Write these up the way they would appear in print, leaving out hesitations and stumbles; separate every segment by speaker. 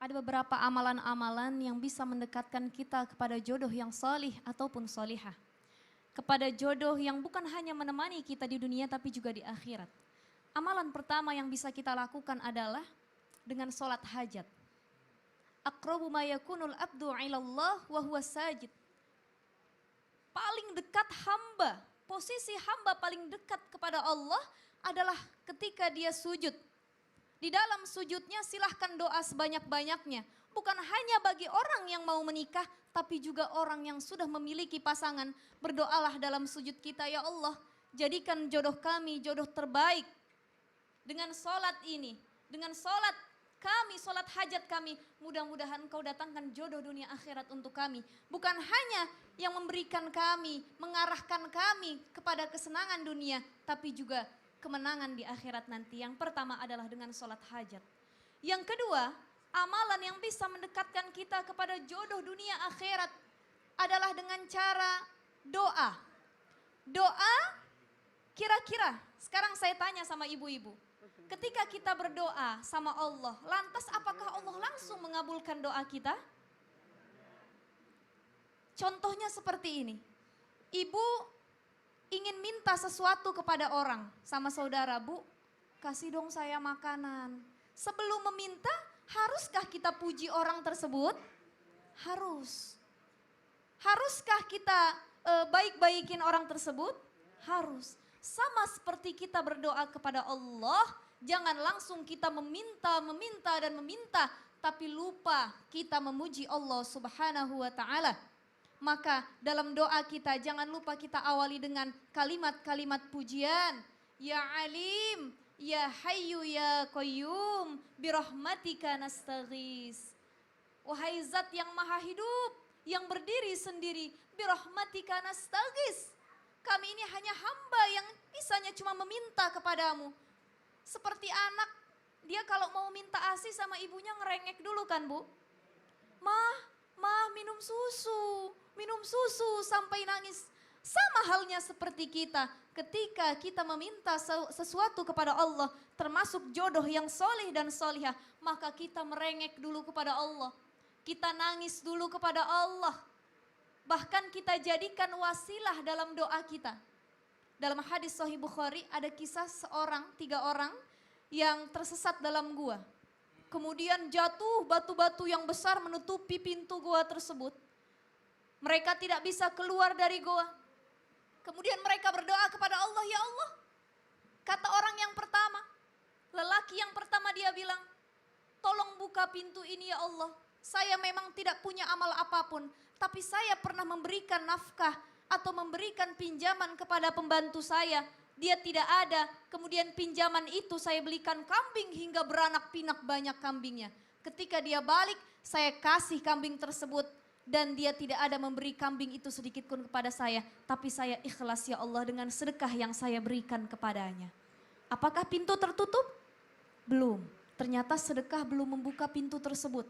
Speaker 1: Ada beberapa amalan-amalan yang bisa mendekatkan kita kepada jodoh yang solih ataupun solihah. Kepada jodoh yang bukan hanya menemani kita di dunia tapi juga di akhirat. Amalan pertama yang bisa kita lakukan adalah dengan sholat hajat. Aqrabu ma yakunul abdu ilallah wa huwa sajid. Paling dekat hamba, posisi hamba paling dekat kepada Allah adalah ketika dia sujud. Di dalam sujudnya silahkan doa sebanyak-banyaknya. Bukan hanya bagi orang yang mau menikah, tapi juga orang yang sudah memiliki pasangan. Berdoalah dalam sujud kita, ya Allah, jadikan jodoh kami jodoh terbaik. Dengan sholat ini, dengan sholat kami, sholat hajat kami, mudah-mudahan Engkau datangkan jodoh dunia akhirat untuk kami. Bukan hanya yang memberikan kami, mengarahkan kami kepada kesenangan dunia, tapi juga kemenangan di akhirat nanti. Yang pertama adalah dengan sholat hajat. Yang kedua, amalan yang bisa mendekatkan kita kepada jodoh dunia akhirat adalah dengan cara doa. Doa, kira-kira sekarang saya tanya sama ibu-ibu. Ketika kita berdoa sama Allah, lantas apakah Allah langsung mengabulkan doa kita? Contohnya seperti ini. Ibu ingin minta sesuatu kepada orang sama saudara, Bu, kasih dong saya makanan. Sebelum meminta, haruskah kita puji orang tersebut? Harus. Haruskah kita baik-baikin orang tersebut? Harus. Sama seperti kita berdoa kepada Allah, jangan langsung kita meminta, tapi lupa kita memuji Allah Subhanahu wa Ta'ala. Maka dalam doa kita jangan lupa kita awali dengan kalimat-kalimat pujian. Ya Alim, Ya Hayyu, Ya Qayyum, birahmatika nastaghis. Wahai Zat yang maha hidup, yang berdiri sendiri, birahmatika nastaghis. Kami ini hanya hamba yang bisanya cuma meminta kepadamu. Seperti anak, dia kalau mau minta ASI sama ibunya ngerengek dulu kan, Bu? Mah minum susu sampai nangis. Sama halnya seperti kita, ketika kita meminta sesuatu kepada Allah, termasuk jodoh yang solih dan solihah, maka kita merengek dulu kepada Allah. Kita nangis dulu kepada Allah. Bahkan kita jadikan wasilah dalam doa kita. Dalam hadis Sahih Bukhari ada kisah 3 orang yang tersesat dalam gua. Kemudian jatuh batu-batu yang besar menutupi pintu gua tersebut. Mereka tidak bisa keluar dari gua. Kemudian mereka berdoa kepada Allah, ya Allah. Kata orang yang pertama, lelaki yang pertama dia bilang, tolong buka pintu ini ya Allah. Saya memang tidak punya amal apapun, tapi saya pernah memberikan nafkah atau memberikan pinjaman kepada pembantu saya. Dia tidak ada, kemudian pinjaman itu saya belikan kambing hingga beranak pinak banyak kambingnya. Ketika dia balik, saya kasih kambing tersebut dan dia tidak ada memberi kambing itu sedikit pun kepada saya. Tapi saya ikhlas ya Allah dengan sedekah yang saya berikan kepadanya. Apakah pintu tertutup? Belum, ternyata sedekah belum membuka pintu tersebut.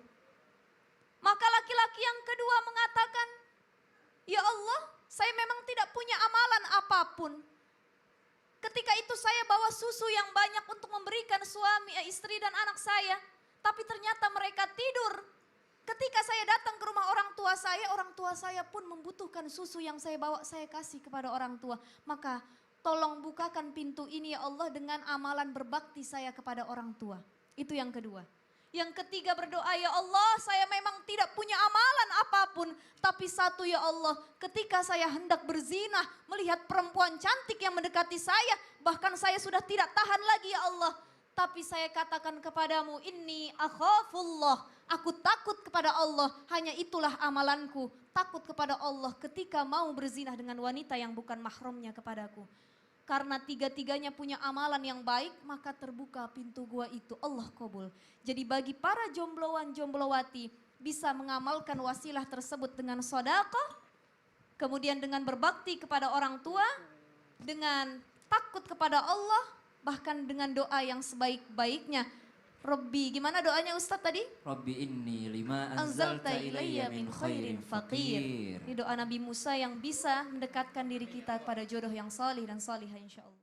Speaker 1: Maka laki-laki yang kedua mengatakan, ya Allah, saya memang tidak punya amalan apapun. Ketika itu saya bawa susu yang banyak untuk memberikan suami, istri dan anak saya. Tapi ternyata mereka tidur. Ketika saya datang ke rumah orang tua saya pun membutuhkan susu yang saya bawa, saya kasih kepada orang tua. Maka tolong bukakan pintu ini ya Allah dengan amalan berbakti saya kepada orang tua. Itu yang kedua. Yang ketiga berdoa, ya Allah saya memang tidak punya amalan apapun. Tapi satu ya Allah, ketika saya hendak berzinah melihat perempuan cantik yang mendekati saya. Bahkan saya sudah tidak tahan lagi ya Allah. Tapi saya katakan kepadamu, inni akhafullah. Aku takut kepada Allah, hanya itulah amalanku. Takut kepada Allah ketika mau berzinah dengan wanita yang bukan mahramnya kepadaku. Karena tiga-tiganya punya amalan yang baik, maka terbuka pintu gua itu, Allah kabul. Jadi bagi para jombloan jomblowati bisa mengamalkan wasilah tersebut dengan sedekah, kemudian dengan berbakti kepada orang tua, dengan takut kepada Allah, bahkan dengan doa yang sebaik-baiknya. Rabbi, gimana doanya Ustadz tadi?
Speaker 2: Rabbi inni lima anzalta ilayya min khairin faqir.
Speaker 1: Ini doa Nabi Musa yang bisa mendekatkan diri kita kepada jodoh yang salih dan salihah insya Allah.